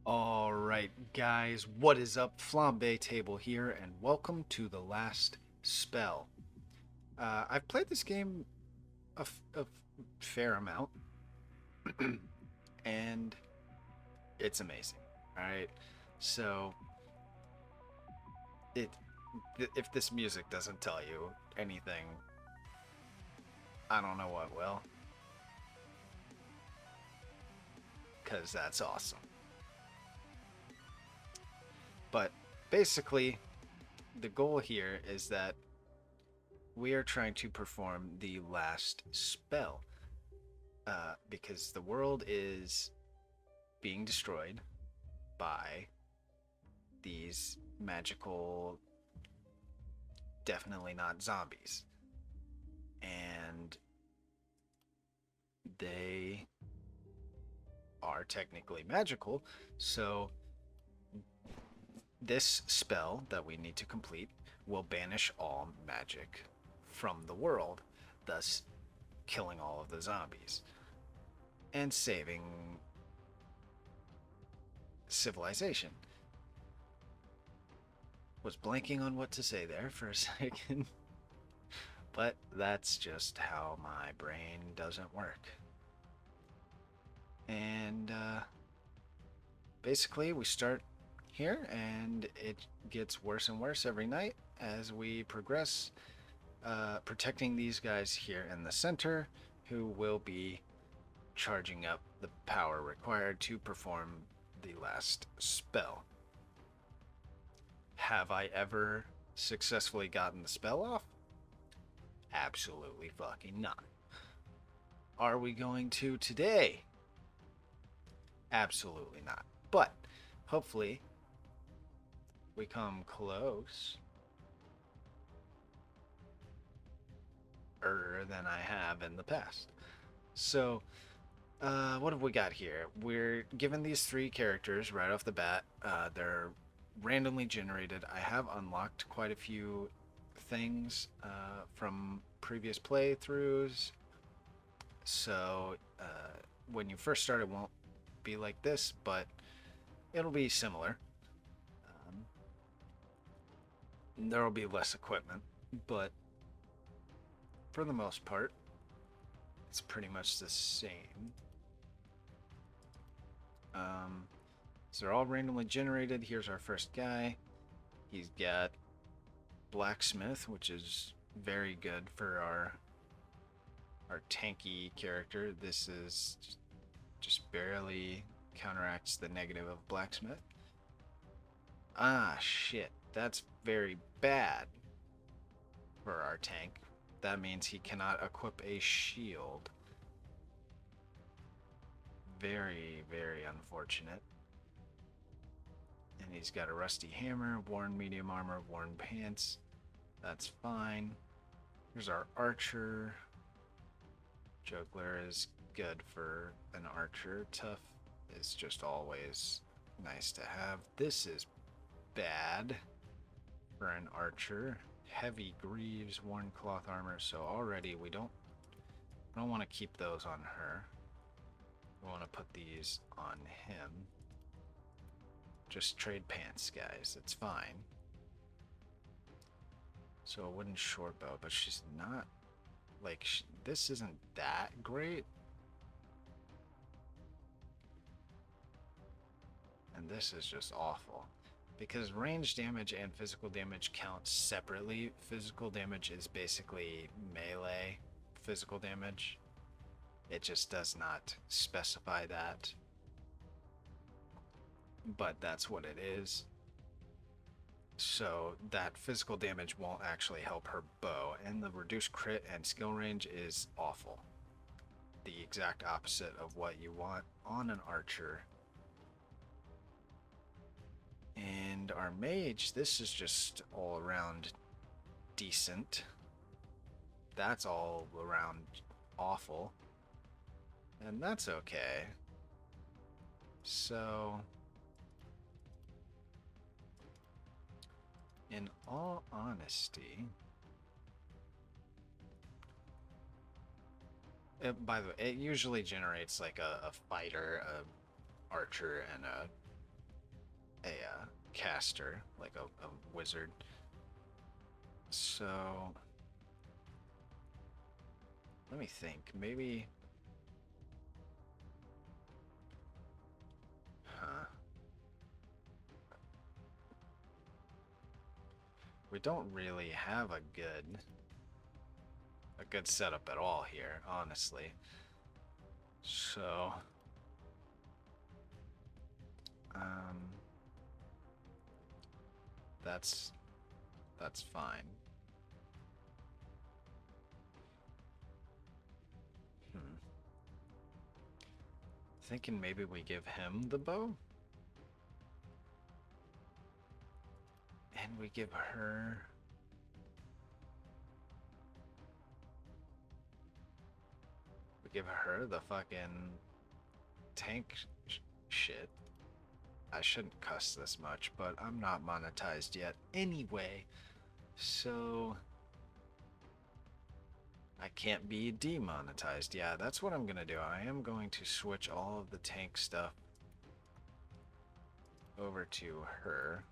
All right, guys, what is up? FlambeTable here, and welcome to the last spell. I've played this game a fair amount, and it's amazing. All right, so it if this music doesn't tell you anything, I don't know what will, because that's awesome. But basically, the goal here is that we are trying to perform the last spell because the world is being destroyed by these magical, definitely not zombies. And they are technically magical, so this spell that we need to complete will banish all magic from the world, thus killing all of the zombies and saving civilization. Was blanking on what to say there for a second, but that's just how my brain doesn't work. And basically, we start here, and it gets worse and worse every night as we progress, protecting these guys here in the center, who will be charging up the power required to perform the last spell. Have I ever successfully gotten the spell off? Absolutely fucking not. Are we going to today? Absolutely not. But hopefully we come close than I have in the past. So, what have we got here? We're given these three characters right off the bat. They're randomly generated. I have unlocked quite a few things from previous playthroughs. So, when you first start, it won't be like this, but it'll be similar. There will be less equipment, but for the most part, it's pretty much the same. So they're all randomly generated. Here's our first guy. He's got blacksmith, which is very good for our tanky character. This is just barely counteracts the negative of blacksmith. Ah, shit. That's very bad for our tank. That means he cannot equip a shield. Very, very unfortunate. And he's got a rusty hammer, worn medium armor, worn pants. That's fine. Here's our archer. Juggler is good for an archer. Tough is just always nice to have. This is bad for an archer. Heavy greaves, worn cloth armor. So already we don't want to keep those on her. We want to put these on him. Just trade pants, guys. It's fine. So a wooden short bow, but she's not like this isn't that great. And this is just awful. Because range damage and physical damage count separately. Physical damage is basically melee physical damage. It just does not specify that. But that's what it is. So that physical damage won't actually help her bow. And the reduced crit and skill range is awful. The exact opposite of what you want on an archer. And our mage, this is just all around decent. That's all around awful. And that's okay. So, in all honesty, by the way, it usually generates like a fighter, a archer, and a caster, like a wizard. So let me think. Maybe, huh? We don't really have a good setup at all here, honestly. So, um, that's fine. Hmm. Thinking maybe we give him the bow, and we give her. We give her the fucking tank shit. I shouldn't cuss this much, but I'm not monetized yet anyway. So I can't be demonetized. Yeah, that's what I'm gonna do. I am going to switch all of the tank stuff over to her.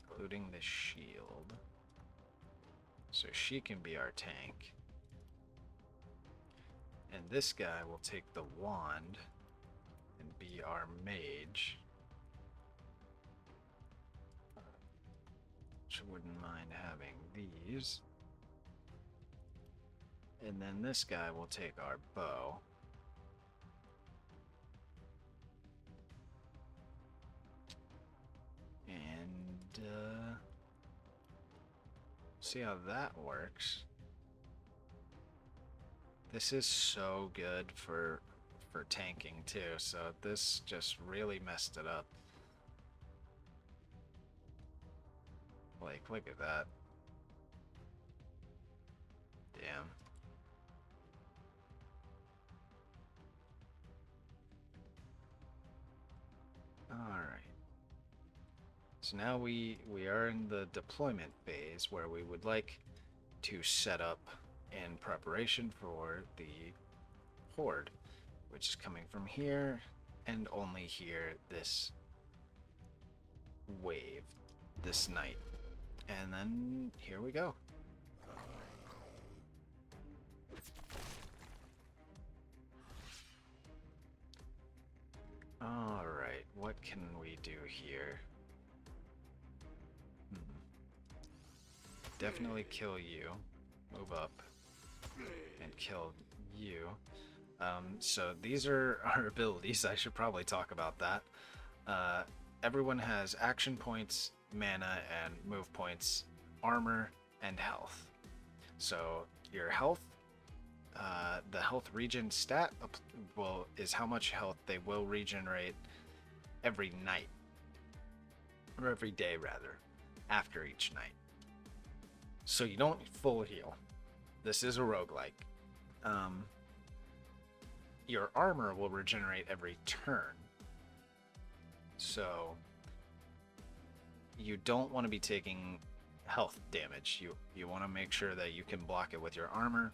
Including the shield. So she can be our tank. And this guy will take the wand and be our mage. Which I wouldn't mind having these. And then this guy will take our bow. And see how that works. This is so good for tanking too, so this just really messed it up. Like, look at that. Damn. Alright. So now we are in the deployment phase where we would like to set up in preparation for the horde, which is coming from here and only here this wave, this night. And then here we go. Alright, what can we do here? Definitely kill you. Move up. And kill you. So these are our abilities. I should probably talk about that. Everyone has action points, mana, and move points, armor, and health. So your health, the health regen stat is how much health they will regenerate every night. Or every day, rather, after each night. So you don't full heal. This is a roguelike. Your armor will regenerate every turn. So you don't want to be taking health damage. You want to make sure that you can block it with your armor.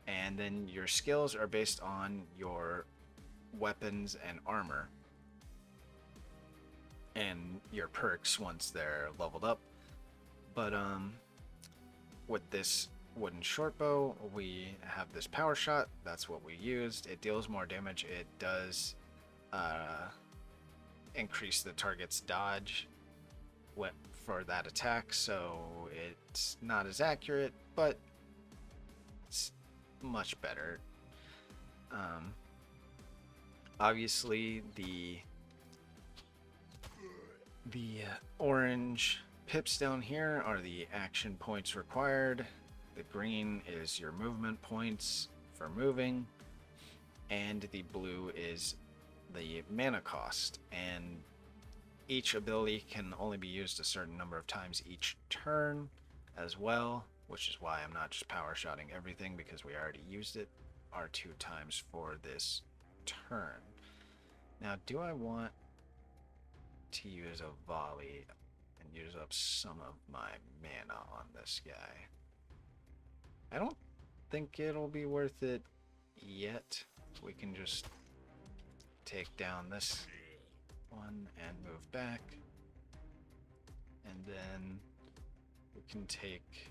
And then your skills are based on your weapons and armor. And your perks once they're leveled up. But with this wooden shortbow, we have this power shot. That's what we used. It deals more damage. It does increase the target's dodge for that attack, so it's not as accurate, but it's much better. Obviously, the orange pips down here are the action points required. The green is your movement points for moving, and the blue is the mana cost. And each ability can only be used a certain number of times each turn as well, which is why I'm not just power shotting everything, because we already used it our 2 times for this turn. Now, do I want to use a volley and use up some of my mana on this guy? I don't think it'll be worth it yet. We can just take down this one and move back. And then we can take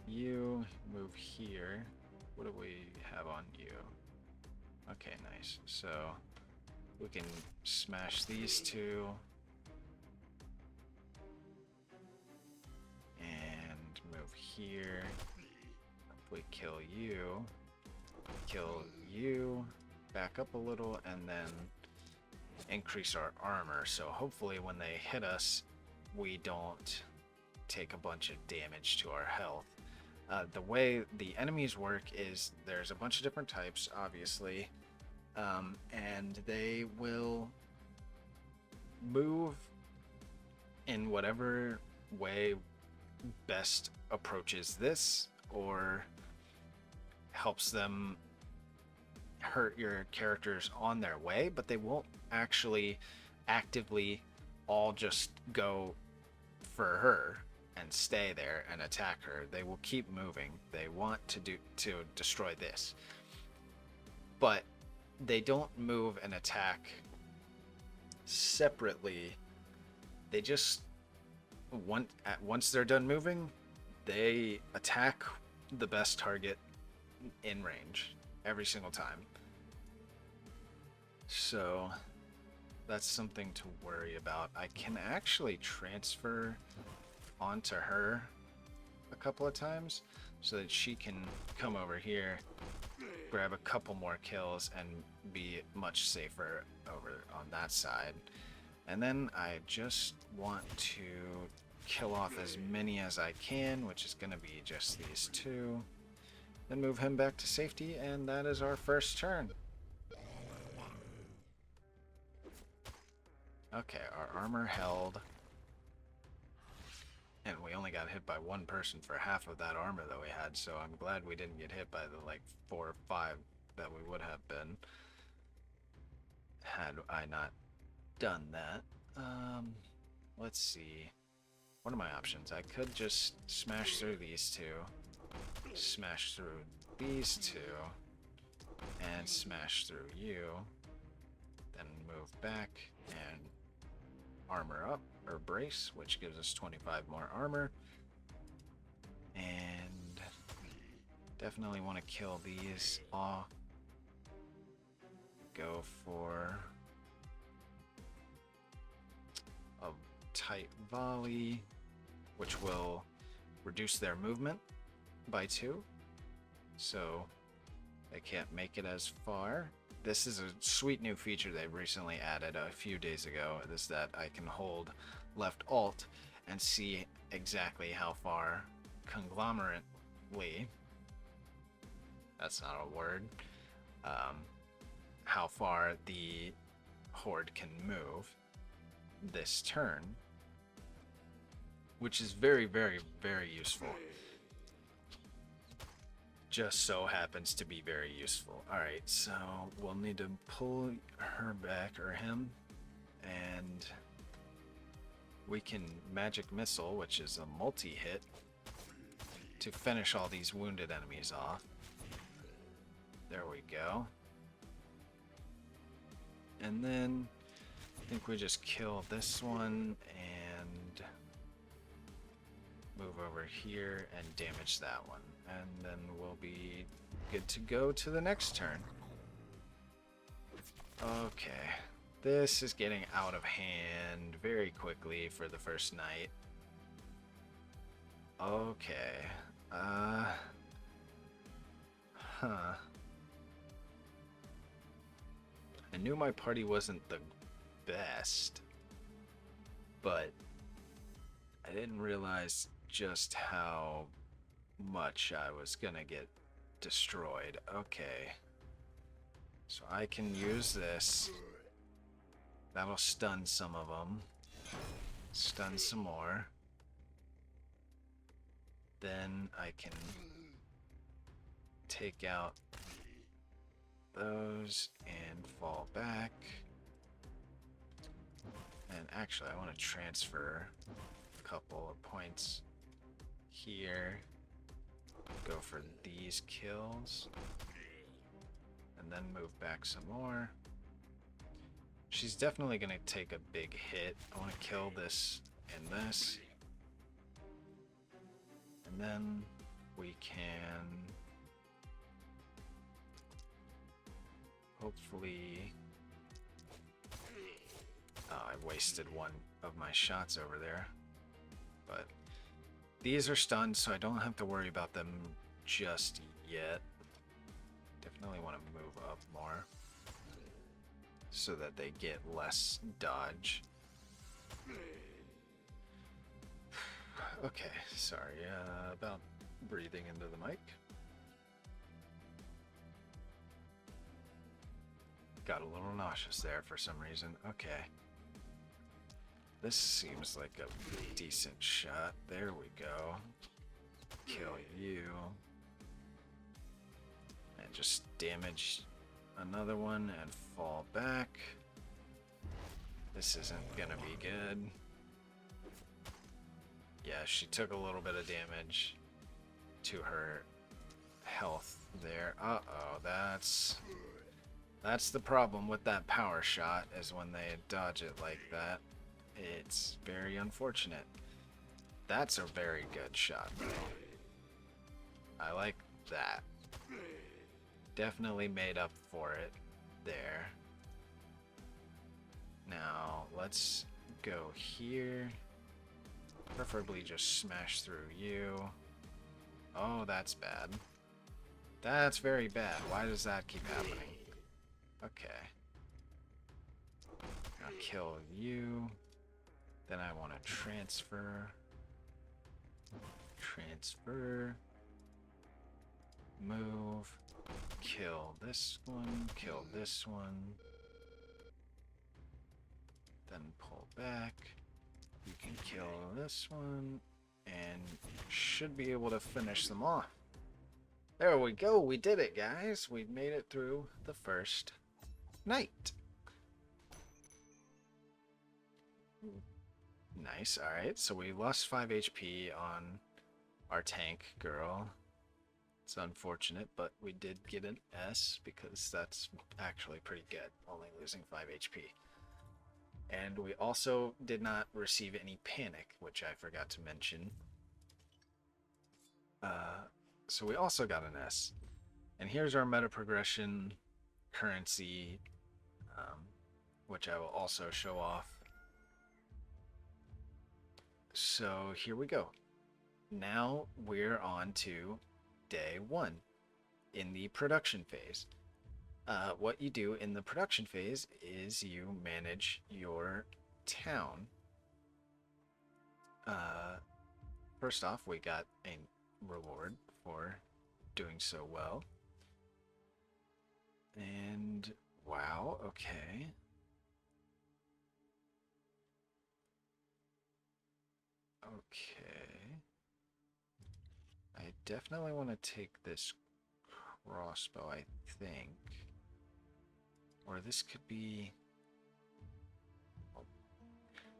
you, move here. What do we have on you? Okay, nice. So we can smash these two. And move here. If we kill you, back up a little, and then increase our armor. So hopefully when they hit us, we don't take a bunch of damage to our health. The way the enemies work is there's a bunch of different types, obviously, and they will move in whatever way best approaches this or helps them hurt your characters on their way, but they won't actually actively all just go for her and stay there and attack her. They will keep moving. They want to destroy this, but they don't move and attack separately. They just once they're done moving, they attack the best target in range every single time. So that's something to worry about. I can actually transfer onto her a couple of times so that she can come over here, grab a couple more kills, and be much safer over on that side. And then I just want to kill off as many as I can, which is going to be just these two. Then move him back to safety, and that is our first turn. Okay, our armor held. And we only got hit by one person for half of that armor that we had, so I'm glad we didn't get hit by the like 4 or 5 that we would have been had I not done that. Let's see. What are my options? I could just smash through these two, smash through these two, and smash through you, then move back and armor up, or brace, which gives us 25 more armor. And definitely want to kill these off. Go for a tight volley, which will reduce their movement by 2, so they can't make it as far. This is a sweet new feature they recently added a few days ago, is that I can hold left alt and see exactly how far conglomerately, that's not a word, how far the horde can move this turn, which is very, very, very useful. Just so happens to be very useful. Alright, so we'll need to pull her back, or him, and we can magic missile, which is a multi-hit, to finish all these wounded enemies off. There we go. And then I think we just kill this one and move over here and damage that one. And then we'll be good to go to the next turn. Okay. This is getting out of hand very quickly for the first night. Okay. I knew my party wasn't the best, but I didn't realize just how much I was gonna get destroyed. Okay. So I can use this. That'll stun some of them. Stun some more. Then I can take out those and fall back. And actually, I want to transfer a couple of points here. Go for these kills. And then move back some more. She's definitely going to take a big hit. I want to kill this and this. And then we can hopefully... Oh, I wasted one of my shots over there. But these are stunned, so I don't have to worry about them just yet. Definitely want to move up more so that they get less dodge. Okay, sorry about breathing into the mic. Got a little nauseous there for some reason. Okay. This seems like a decent shot. There we go. Kill you. And just damage another one and fall back. This isn't gonna be good. Yeah, she took a little bit of damage to her health there. Uh-oh, that's the problem with that power shot, is when they dodge it like that. It's very unfortunate. That's a very good shot, though. I like that. Definitely made up for it there. Now, let's go here. Preferably just smash through you. Oh, that's bad. That's very bad. Why does that keep happening? Okay. I'll kill you. Then I want to transfer. Transfer. Move. Kill this one. Kill this one. Then pull back. You can kill this one. And should be able to finish them off. There we go. We did it, guys. We made it through the first night. Nice. Alright, so we lost 5 HP on our tank girl. It's unfortunate, but we did get an S because that's actually pretty good, only losing 5 HP. And we also did not receive any panic, which I forgot to mention. So we also got an S. And here's our meta progression currency, which I will also show off. So here we go. Now we're on to day 1 in the production phase. What you do in the production phase is you manage your town. First off, we got a reward for doing so well. And wow, okay. Okay. I definitely want to take this crossbow, I think. Or this could be...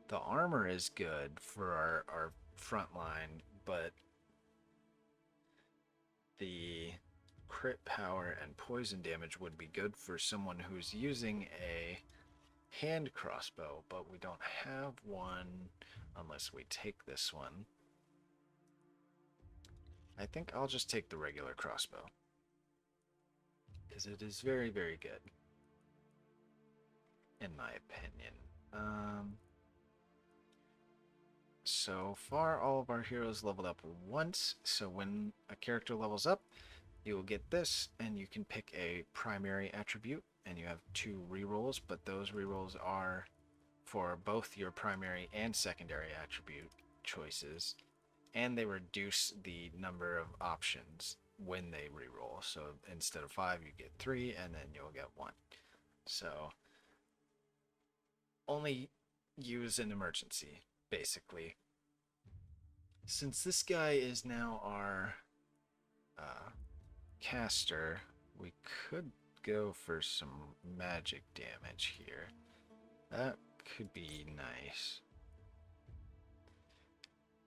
The armor is good for our front line, but the crit power and poison damage would be good for someone who's using a hand crossbow, but we don't have one unless we take this one. I think I'll just take the regular crossbow, because it is very, very good, in my opinion. So far, all of our heroes leveled up once, so when a character levels up, you will get this, and you can pick a primary attribute, and you have 2 rerolls, but those rerolls are for both your primary and secondary attribute choices, and they reduce the number of options when they reroll. So instead of 5, you get 3, and then you'll get 1. So only use an emergency, basically. Since this guy is now our caster, we could go for some magic damage here. That could be nice.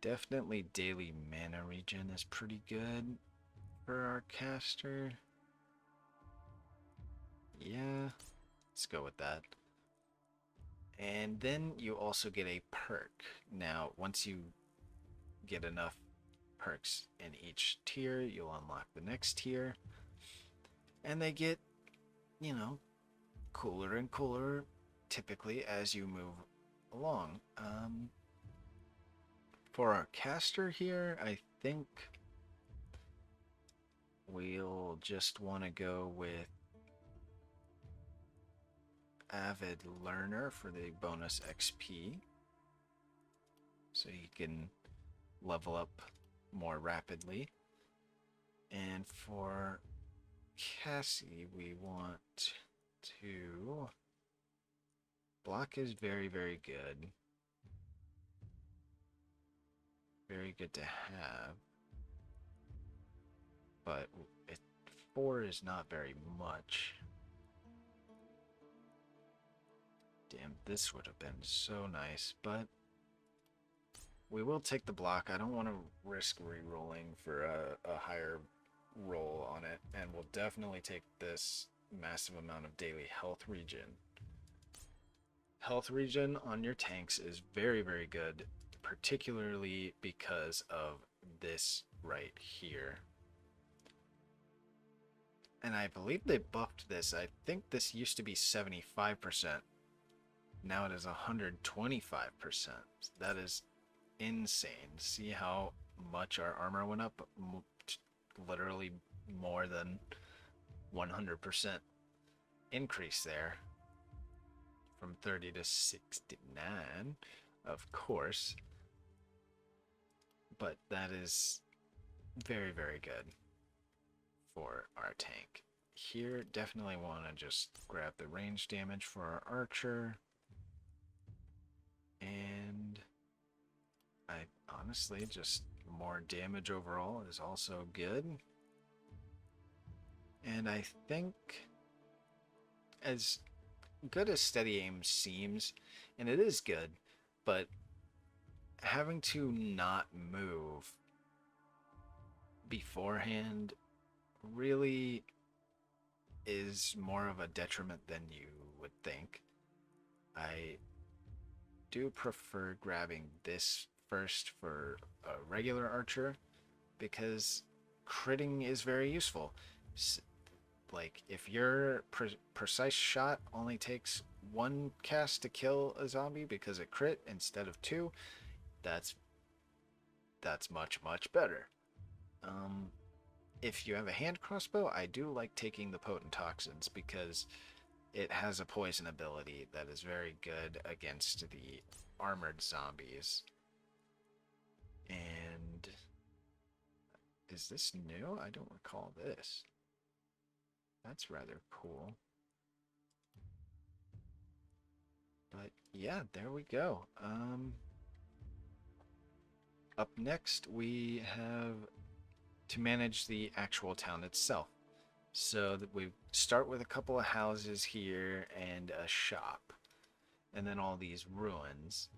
Definitely daily mana regen is pretty good for our caster. Yeah, let's go with that. And then you also get a perk. Now, once you get enough perks in each tier, you'll unlock the next tier. And they get, you know, cooler and cooler typically as you move along. For our caster here, I think we'll just want to go with Avid Learner for the bonus XP. So you can level up more rapidly. And for Cassie, we want to... Block is very, very good. Very good to have. But 4 is not very much. Damn, this would have been so nice, but we will take the block. I don't want to risk re-rolling for a higher roll on it, and we'll definitely take this massive amount of daily health regen. Health regen on your tanks is very, very good, particularly because of this right here. And I believe they buffed this. I think this used to be 75%. Now it is 125%. That is insane. See how much our armor went up? Literally more than 100% increase there. From 30 to 69, of course. But that is very, very good for our tank. Here, definitely want to just grab the range damage for our archer. And I honestly just more damage overall is also good. And I think as good as steady aim seems, and it is good, but having to not move beforehand really is more of a detriment than you would think. I do prefer grabbing this first for a regular archer because critting is very useful. Like, if your precise shot only takes 1 cast to kill a zombie because it crit instead of 2, that's much, much better. If you have a hand crossbow, I do like taking the potent toxins because it has a poison ability that is very good against the armored zombies. And is this new? I don't recall this. That's rather cool. But yeah, there we go. Up next, we have to manage the actual town itself. So that we start with a couple of houses here and a shop, and then all these ruins.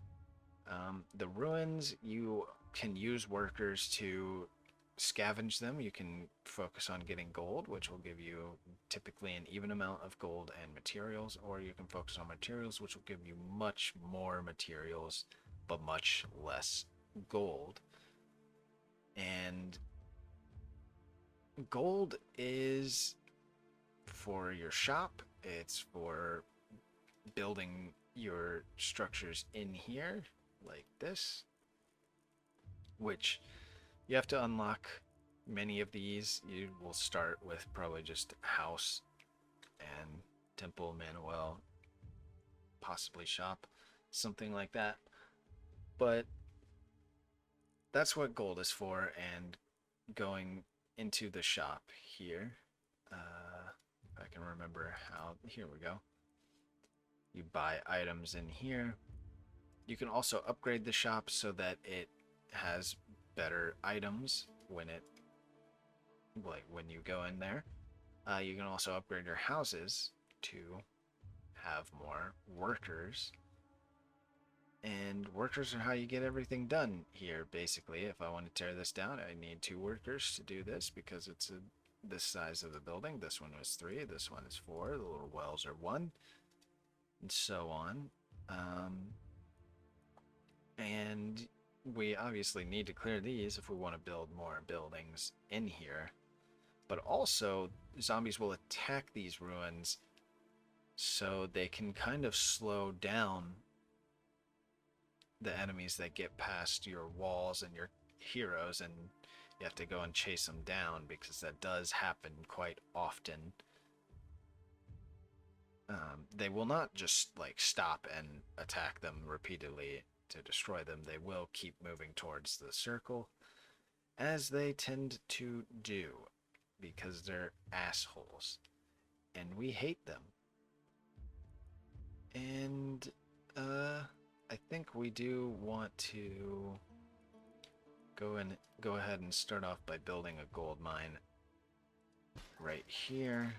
The ruins, you can use workers to scavenge them. You can focus on getting gold, which will give you typically an even amount of gold and materials, or you can focus on materials, which will give you much more materials but much less gold. And gold is for your shop, it's for building your structures in here like this, which you have to unlock many of these. You will start with probably just house and temple, manuel, possibly shop, something like that. But that's what gold is for. And going into the shop here, if I can remember how, here we go. You buy items in here. You can also upgrade the shop so that it has better items when you go in there. You can also upgrade your houses to have more workers. And workers are how you get everything done here, basically. If I want to tear this down, I need 2 workers to do this because it's this size of the building. This one was 3, this one is 4, the little wells are 1, and so on. Um, and we obviously need to clear these if we want to build more buildings in here. But also, zombies will attack these ruins so they can kind of slow down the enemies that get past your walls and your heroes, and you have to go and chase them down because that does happen quite often. They will not just like stop and attack them repeatedly to destroy them. They will keep moving towards the circle, as they tend to do, because they're assholes and we hate them. And I think we do want to go ahead and start off by building a gold mine right here,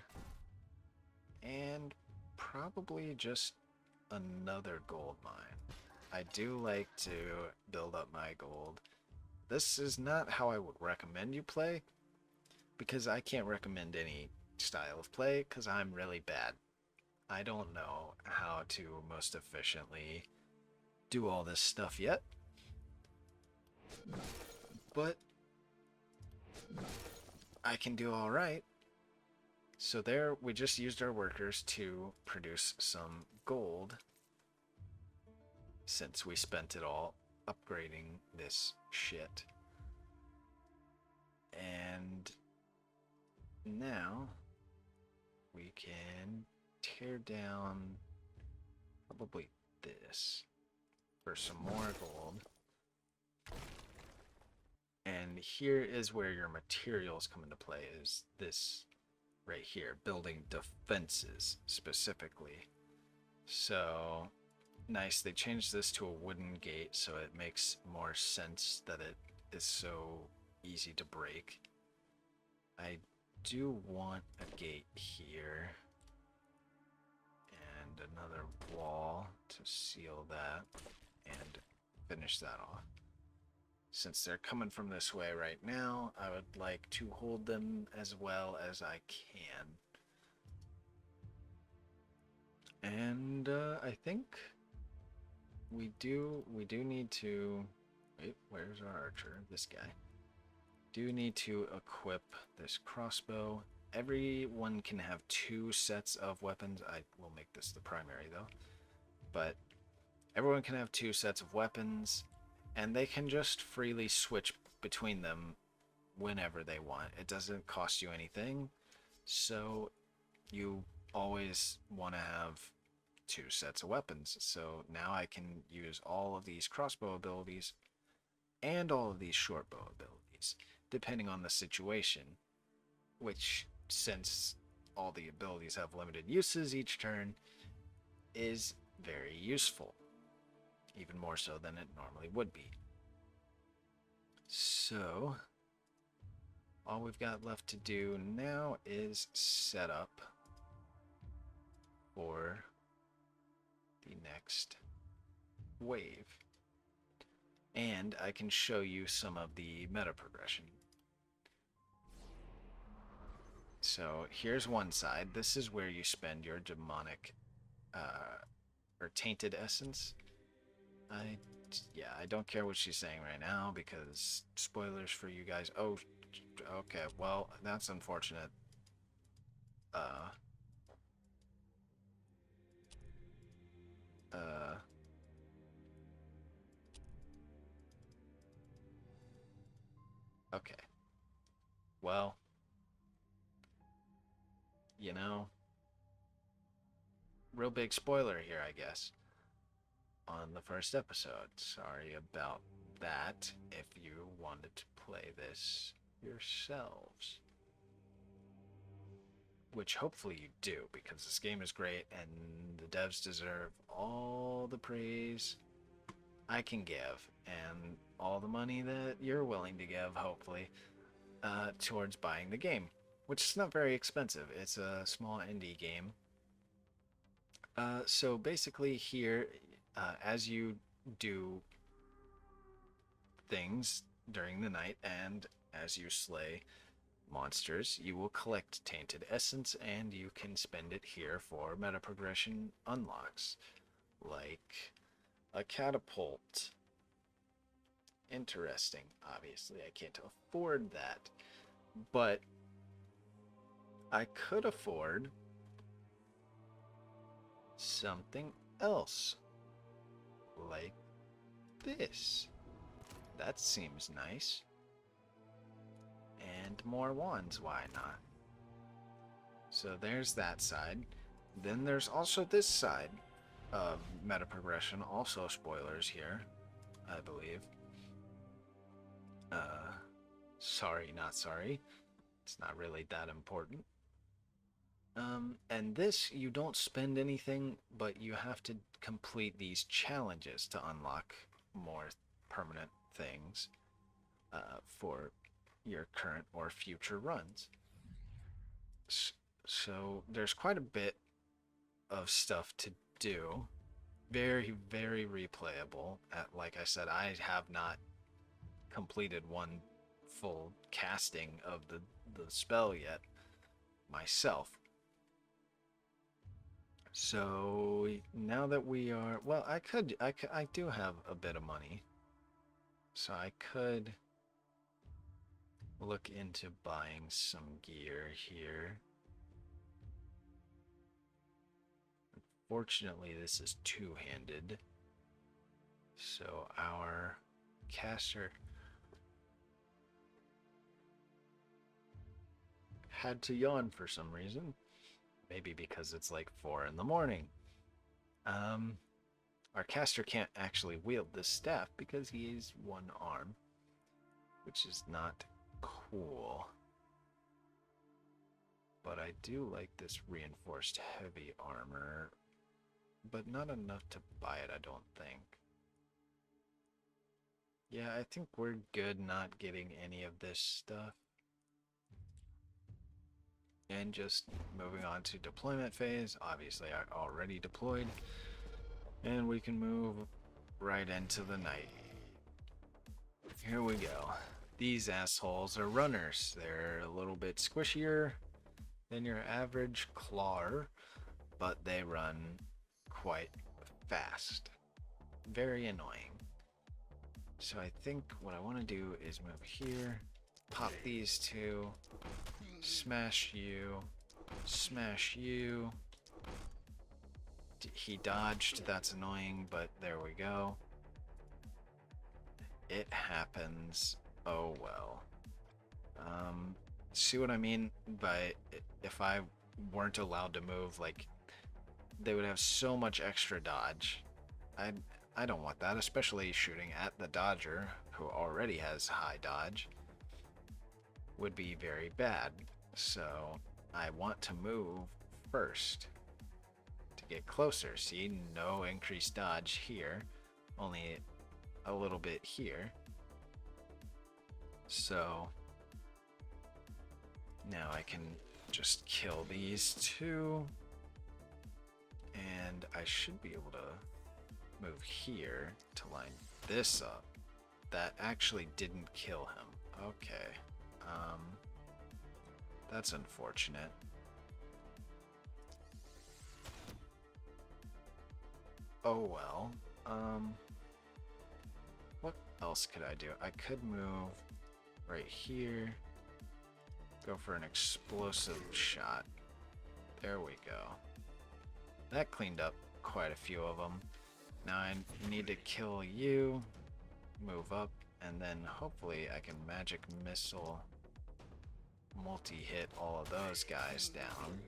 and probably just another gold mine. I do like to build up my gold. This is not how I would recommend you play, because I can't recommend any style of play because I'm really bad. I don't know how to most efficiently do all this stuff yet, but I can do all right. So there, we just used our workers to produce some gold, since we spent it all upgrading this shit. And now we can tear down probably this for some more gold. And here is where your materials come into play, is this right here, building defenses specifically. So nice, they changed this to a wooden gate so it makes more sense that it is so easy to break. I do want a gate here and another wall to seal that and finish that off. Since they're coming from this way right now, I would like to hold them as well as I can. And I think we do need to... Wait, where's our archer? This guy. Do need to equip this crossbow. Everyone can have 2 sets of weapons. I will make this the primary though. But everyone can have 2 sets of weapons, and they can just freely switch between them whenever they want. It doesn't cost you anything, so you always want to have 2 sets of weapons. So now I can use all of these crossbow abilities and all of these short bow abilities, depending on the situation, which, since all the abilities have limited uses each turn, is very useful, even more so than it normally would be. So all we've got left to do now is set up for the next wave. And I can show you some of the meta progression. So here's one side. This is where you spend your demonic or tainted essence. I don't care what she's saying right now because spoilers for you guys. Oh, okay. Well, that's unfortunate. Uh, okay. Well, you know, real big spoiler here, I guess, on the first episode. Sorry about that if you wanted to play this yourselves. Which hopefully you do, because this game is great and the devs deserve all the praise I can give and all the money that you're willing to give, hopefully, towards buying the game, which is not very expensive. It's a small indie game. So basically here, as you do things during the night and as you slay monsters, you will collect tainted essence, and you can spend it here for meta progression unlocks. like a catapult. Interesting. Obviously, I can't afford that. But I could afford something else. Like this. That seems nice. And more wands, why not? So there's that side. Then there's also this side of meta progression. Also spoilers here, I believe. Sorry, not sorry. It's not really that important. And this, you don't spend anything, but you have to complete these challenges to unlock more permanent things for your current or future runs. So there's quite a bit of stuff to do. Very, very replayable. Like I said, I have not completed one full casting of the spell yet myself. So now that we are, well, I do have a bit of money, so I could look into buying some gear here. Fortunately, this is two-handed, so our caster had to yawn for some reason. Maybe because it's like 4 in the morning. Our caster can't actually wield this staff because he is one arm, which is not cool. But I do like this reinforced heavy armor, but not enough to buy it, I don't think. Yeah, I think we're good not getting any of this stuff. And just moving on to deployment phase. Obviously, I already deployed. And we can move right into the night. Here we go. These assholes are runners. They're a little bit squishier than your average claw, but they run quite fast. Very annoying. So I think what I want to do is move here, pop these two, smash you, smash you. He dodged, that's annoying, but there we go. It happens. Oh well. See what I mean by if I weren't allowed to move, like, they would have so much extra dodge. I don't want that, especially shooting at the dodger, who already has high dodge, would be very bad. So I want to move first to get closer. See, no increased dodge here, only a little bit here. So now I can just kill these two, and I should be able to move here to line this up. That actually didn't kill him. Okay. That's unfortunate. Oh well. What else could I do? I could move right here. Go for an explosive shot. There we go. That cleaned up quite a few of them. Now I need to kill you, move up, and then hopefully I can magic missile multi-hit all of those guys down.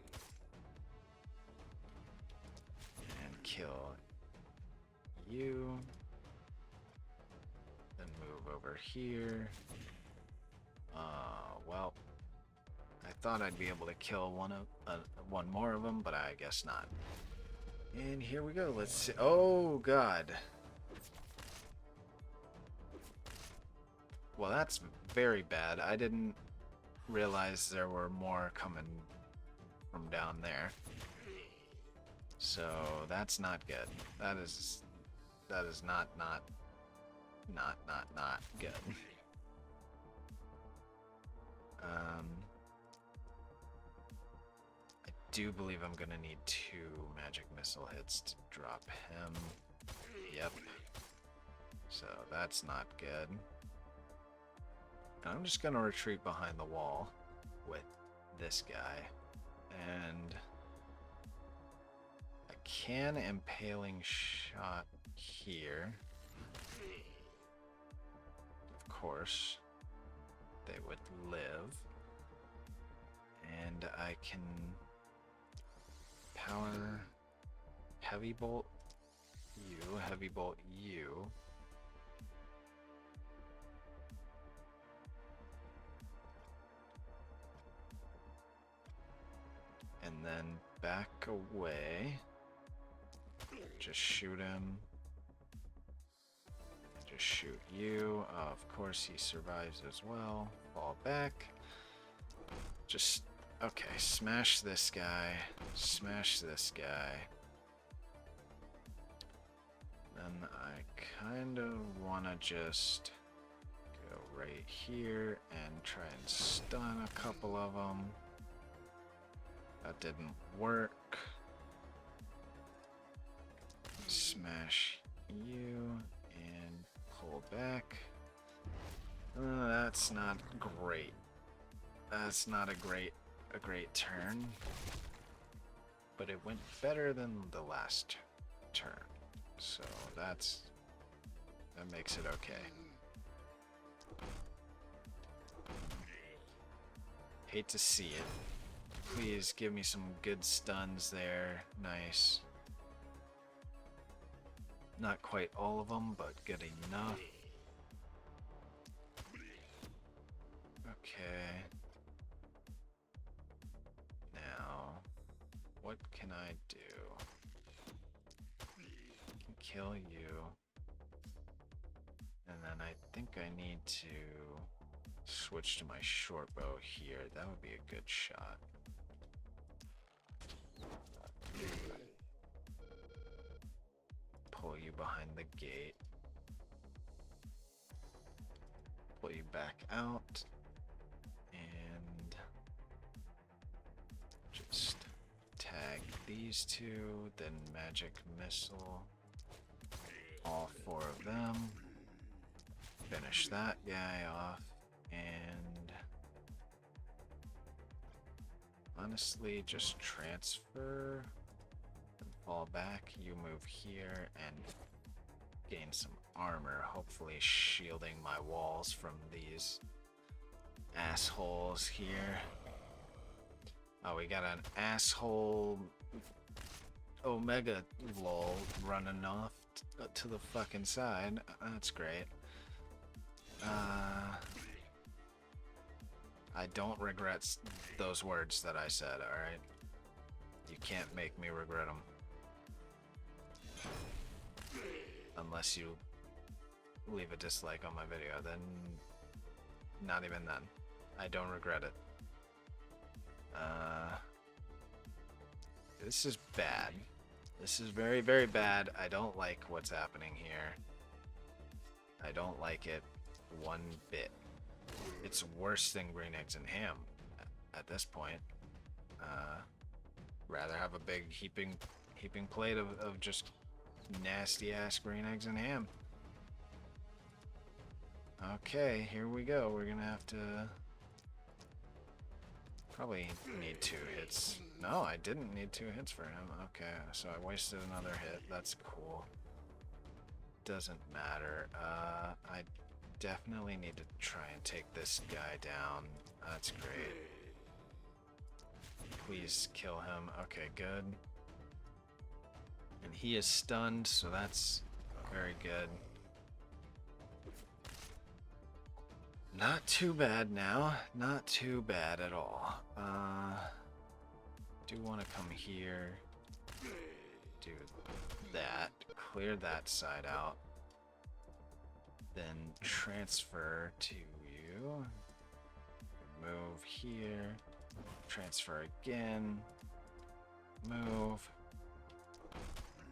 And kill you. Then move over here. Well, I thought I'd be able to kill one more of them, but I guess not. And here we go. Let's see. Oh god. Well, that's very bad. I didn't realize there were more coming from down there. So that's not good. That is not good. I do believe I'm gonna need 2 magic missile hits to drop him. Yep. So that's not good. And I'm just gonna retreat behind the wall with this guy. And I can impaling shot here. Of course, they would live. And I can power heavy bolt you. And then back away. Just shoot him. Just shoot you. Of course he survives as well. Fall back. Just, okay, smash this guy. Smash this guy. Then I kind of want to just go right here and try and stun a couple of them. That didn't work. Smash you and pull back. That's not great. That's not a great turn. But it went better than the last turn. So that makes it okay. Hate to see it. Please give me some good stuns there. Nice. Not quite all of them, but good enough. Okay. Now, what can I do? I can kill you. And then I think I need to switch to my short bow here. That would be a good shot. Pull you behind the gate. Pull you back out. And just tag these two, then magic missile. All 4 of them. Finish that guy off. And honestly, just transfer. Fall back, you move here and gain some armor, hopefully shielding my walls from these assholes here. Oh, we got an asshole Omega lol running off to the fucking side. That's great. I don't regret those words that I said, alright? You can't make me regret them. Unless you leave a dislike on my video, then not even then. I don't regret it. This is bad. This is very, very bad. I don't like what's happening here. I don't like it one bit. It's worse than green eggs and ham at this point. Rather have a big heaping plate of just nasty ass green eggs and ham. Okay, here we go. We're gonna have to probably need 2 hits. No, I didn't need 2 hits for him. Okay, so I wasted another hit. That's cool. Doesn't matter. I definitely need to try and take this guy down. That's great. Please kill him. Okay, good. And he is stunned, so that's very good. Not too bad now. Not too bad at all. Do want to come here. Do that. Clear that side out. Then transfer to you. Move here. Transfer again. Move.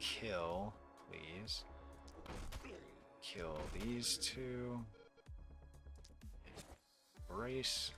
Kill, please. Kill these 2. Brace.